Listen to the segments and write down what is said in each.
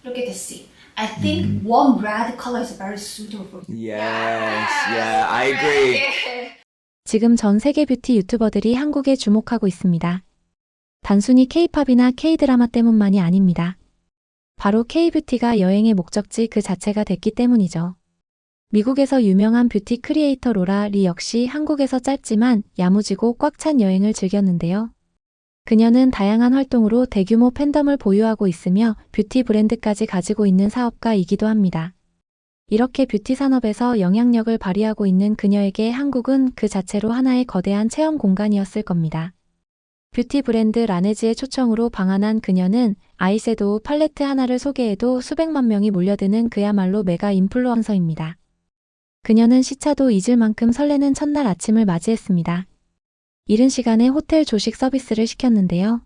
look at the seat. I think warm red color is very suitable for you. Yes, yeah, I agree. Yeah. 지금 전 세계 뷰티 유튜버들이 한국에 주목하고 있습니다. 단순히 K-팝이나 K-드라마 때문만이 아닙니다. 바로 K-뷰티가 여행의 목적지 그 자체가 됐기 때문이죠. 미국에서 유명한 뷰티 크리에이터 로라 리 역시 한국에서 짧지만 야무지고 꽉 찬 여행을 즐겼는데요. 그녀는 다양한 활동으로 대규모 팬덤을 보유하고 있으며 뷰티 브랜드까지 가지고 있는 사업가이기도 합니다. 이렇게 뷰티 산업에서 영향력을 발휘하고 있는 그녀에게 한국은 그 자체로 하나의 거대한 체험 공간이었을 겁니다. 뷰티 브랜드 라네즈의 초청으로 방한한 그녀는 아이섀도우 팔레트 하나를 소개해도 수백만 명이 몰려드는 그야말로 메가 인플루언서입니다. 그녀는 시차도 잊을 만큼 설레는 첫날 아침을 맞이했습니다. 이른 시간에 호텔 조식 서비스를 시켰는데요.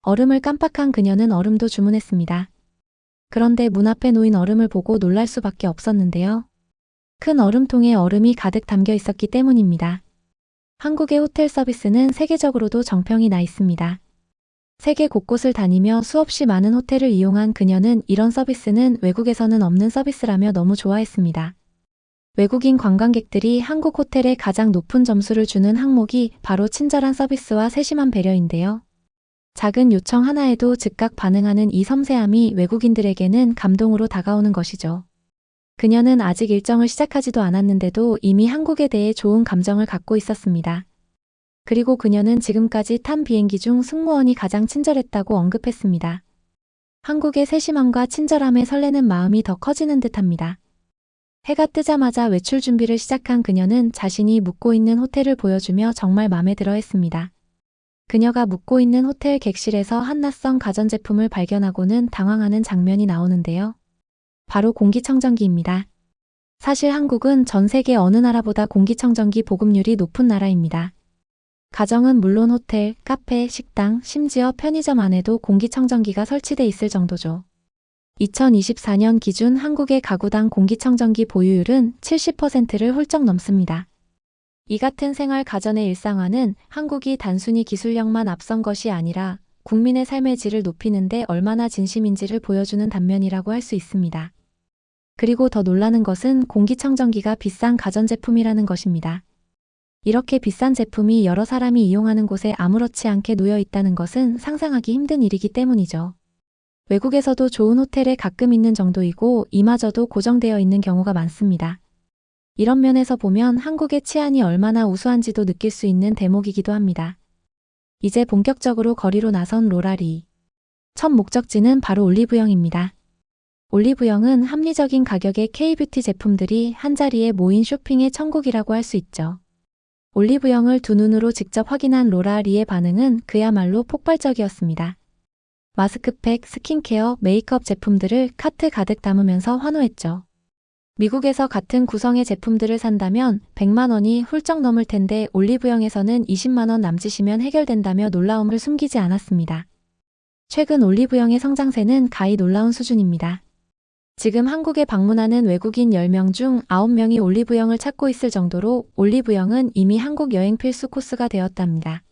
얼음을 깜빡한 그녀는 얼음도 주문했습니다. 그런데 문 앞에 놓인 얼음을 보고 놀랄 수밖에 없었는데요. 큰 얼음통에 얼음이 가득 담겨 있었기 때문입니다. 한국의 호텔 서비스는 세계적으로도 정평이 나 있습니다. 세계 곳곳을 다니며 수없이 많은 호텔을 이용한 그녀는 이런 서비스는 외국에서는 없는 서비스라며 너무 좋아했습니다. 외국인 관광객들이 한국 호텔에 가장 높은 점수를 주는 항목이 바로 친절한 서비스와 세심한 배려인데요. 작은 요청 하나에도 즉각 반응하는 이 섬세함이 외국인들에게는 감동으로 다가오는 것이죠. 그녀는 아직 일정을 시작하지도 않았는데도 이미 한국에 대해 좋은 감정을 갖고 있었습니다. 그리고 그녀는 지금까지 탄 비행기 중 승무원이 가장 친절했다고 언급했습니다. 한국의 세심함과 친절함에 설레는 마음이 더 커지는 듯합니다. 해가 뜨자마자 외출 준비를 시작한 그녀는 자신이 묵고 있는 호텔을 보여주며 정말 마음에 들어 했습니다. 그녀가 묵고 있는 호텔 객실에서 한낯선 가전제품을 발견하고는 당황하는 장면이 나오는데요. 바로 공기청정기입니다. 사실 한국은 전 세계 어느 나라보다 공기청정기 보급률이 높은 나라입니다. 가정은 물론 호텔, 카페, 식당, 심지어 편의점 안에도 공기청정기가 설치돼 있을 정도죠. 2024년 기준 한국의 가구당 공기청정기 보유율은 70%를 훌쩍 넘습니다. 이 같은 생활 가전의 일상화는 한국이 단순히 기술력만 앞선 것이 아니라 국민의 삶의 질을 높이는 데 얼마나 진심인지를 보여주는 단면이라고 할 수 있습니다. 그리고 더 놀라는 것은 공기청정기가 비싼 가전제품이라는 것입니다. 이렇게 비싼 제품이 여러 사람이 이용하는 곳에 아무렇지 않게 놓여 있다는 것은 상상하기 힘든 일이기 때문이죠. 외국에서도 좋은 호텔에 가끔 있는 정도이고 이마저도 고정되어 있는 경우가 많습니다. 이런 면에서 보면 한국의 치안이 얼마나 우수한지도 느낄 수 있는 대목이기도 합니다. 이제 본격적으로 거리로 나선 로라리. 첫 목적지는 바로 올리브영입니다. 올리브영은 합리적인 가격의 K-뷰티 제품들이 한자리에 모인 쇼핑의 천국이라고 할 수 있죠. 올리브영을 두 눈으로 직접 확인한 로라리의 반응은 그야말로 폭발적이었습니다. 마스크팩, 스킨케어, 메이크업 제품들을 카트 가득 담으면서 환호했죠. 미국에서 같은 구성의 제품들을 산다면 100만 원이 훌쩍 넘을 텐데 올리브영에서는 20만 원 남짓이면 해결된다며 놀라움을 숨기지 않았습니다. 최근 올리브영의 성장세는 가히 놀라운 수준입니다. 지금 한국에 방문하는 외국인 10명 중 9명이 올리브영을 찾고 있을 정도로 올리브영은 이미 한국 여행 필수 코스가 되었답니다.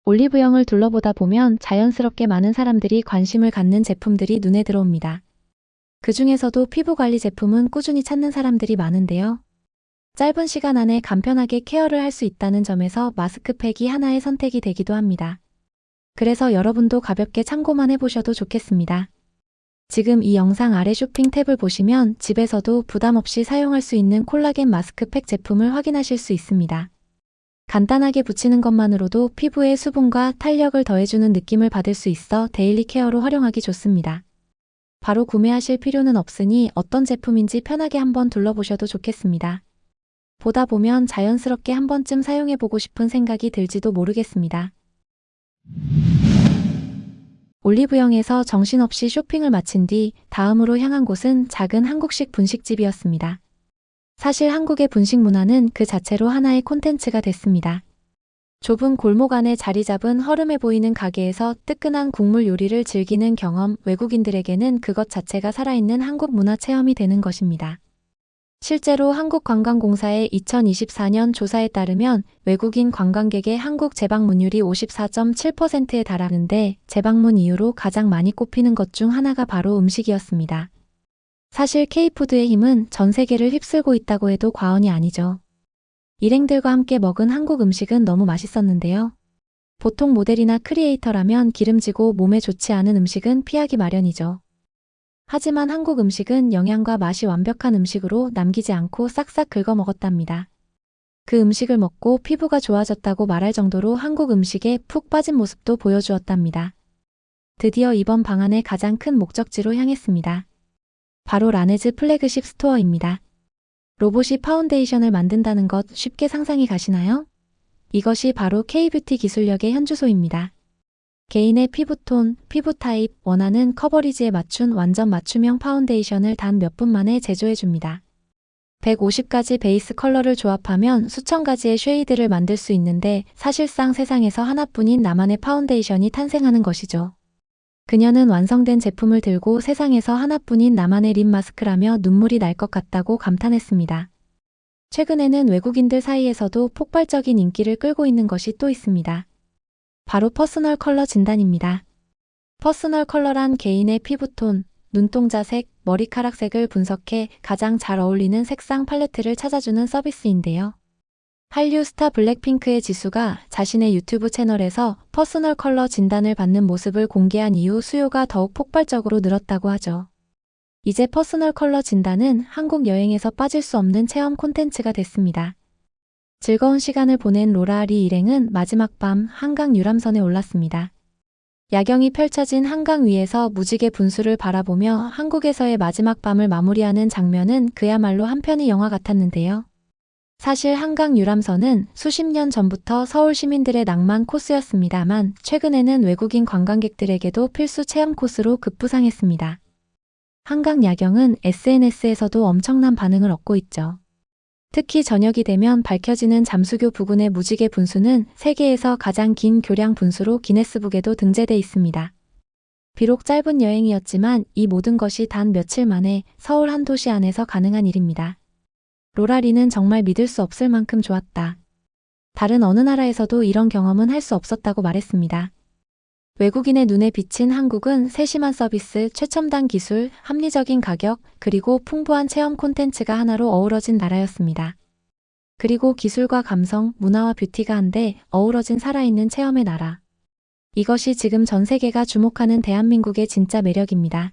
올리브영을 둘러보다 보면 자연스럽게 많은 사람들이 관심을 갖는 제품들이 눈에 들어옵니다. 그 중에서도 피부관리 제품은 꾸준히 찾는 사람들이 많은데요. 짧은 시간 안에 간편하게 케어를 할 수 있다는 점에서 마스크팩이 하나의 선택이 되기도 합니다. 그래서 여러분도 가볍게 참고만 해보셔도 좋겠습니다. 지금 이 영상 아래 쇼핑 탭을 보시면 집에서도 부담 없이 사용할 수 있는 콜라겐 마스크팩 제품을 확인하실 수 있습니다. 간단하게 붙이는 것만으로도 피부에 수분과 탄력을 더해주는 느낌을 받을 수 있어 데일리 케어로 활용하기 좋습니다. 바로 구매하실 필요는 없으니 어떤 제품인지 편하게 한번 둘러보셔도 좋겠습니다. 보다 보면 자연스럽게 한 번쯤 사용해보고 싶은 생각이 들지도 모르겠습니다. 올리브영에서 정신없이 쇼핑을 마친 뒤 다음으로 향한 곳은 작은 한국식 분식집이었습니다. 사실 한국의 분식 문화는 그 자체로 하나의 콘텐츠가 됐습니다. 좁은 골목 안에 자리 잡은 허름해 보이는 가게에서 뜨끈한 국물 요리를 즐기는 경험, 외국인들에게는 그것 자체가 살아있는 한국 문화 체험이 되는 것입니다. 실제로 한국관광공사의 2024년 조사에 따르면 외국인 관광객의 한국 재방문율이 54.7%에 달하는데 재방문 이유로 가장 많이 꼽히는 것 중 하나가 바로 음식이었습니다. 사실 K푸드의 힘은 전 세계를 휩쓸고 있다고 해도 과언이 아니죠. 일행들과 함께 먹은 한국 음식은 너무 맛있었는데요. 보통 모델이나 크리에이터라면 기름지고 몸에 좋지 않은 음식은 피하기 마련이죠. 하지만 한국 음식은 영양과 맛이 완벽한 음식으로 남기지 않고 싹싹 긁어 먹었답니다. 그 음식을 먹고 피부가 좋아졌다고 말할 정도로 한국 음식에 푹 빠진 모습도 보여주었답니다. 드디어 이번 방안의 가장 큰 목적지로 향했습니다. 바로 라네즈 플래그십 스토어입니다. 로봇이 파운데이션을 만든다는 것 쉽게 상상이 가시나요? 이것이 바로 K뷰티 기술력의 현주소입니다. 개인의 피부톤, 피부 타입, 원하는 커버리지에 맞춘 완전 맞춤형 파운데이션을 단 몇 분 만에 제조해줍니다. 150가지 베이스 컬러를 조합하면 수천 가지의 쉐이드를 만들 수 있는데 사실상 세상에서 하나뿐인 나만의 파운데이션이 탄생하는 것이죠. 그녀는 완성된 제품을 들고 세상에서 하나뿐인 나만의 립 마스크라며 눈물이 날 것 같다고 감탄했습니다. 최근에는 외국인들 사이에서도 폭발적인 인기를 끌고 있는 것이 또 있습니다. 바로 퍼스널 컬러 진단입니다. 퍼스널 컬러란 개인의 피부톤, 눈동자색, 머리카락색을 분석해 가장 잘 어울리는 색상 팔레트를 찾아주는 서비스인데요. 한류 스타 블랙핑크의 지수가 자신의 유튜브 채널에서 퍼스널 컬러 진단을 받는 모습을 공개한 이후 수요가 더욱 폭발적으로 늘었다고 하죠. 이제 퍼스널 컬러 진단은 한국 여행에서 빠질 수 없는 체험 콘텐츠가 됐습니다. 즐거운 시간을 보낸 로라 리 일행은 마지막 밤 한강 유람선에 올랐습니다. 야경이 펼쳐진 한강 위에서 무지개 분수를 바라보며 한국에서의 마지막 밤을 마무리하는 장면은 그야말로 한편의 영화 같았는데요. 사실 한강 유람선은 수십 년 전부터 서울 시민들의 낭만 코스였습니다만 최근에는 외국인 관광객들에게도 필수 체험 코스로 급부상했습니다. 한강 야경은 SNS에서도 엄청난 반응을 얻고 있죠. 특히 저녁이 되면 밝혀지는 잠수교 부근의 무지개 분수는 세계에서 가장 긴 교량 분수로 기네스북에도 등재돼 있습니다. 비록 짧은 여행이었지만 이 모든 것이 단 며칠 만에 서울 한 도시 안에서 가능한 일입니다. 로라리는 정말 믿을 수 없을 만큼 좋았다. 다른 어느 나라에서도 이런 경험은 할 수 없었다고 말했습니다. 외국인의 눈에 비친 한국은 세심한 서비스, 최첨단 기술, 합리적인 가격, 그리고 풍부한 체험 콘텐츠가 하나로 어우러진 나라였습니다. 그리고 기술과 감성, 문화와 뷰티가 한데 어우러진 살아있는 체험의 나라. 이것이 지금 전 세계가 주목하는 대한민국의 진짜 매력입니다.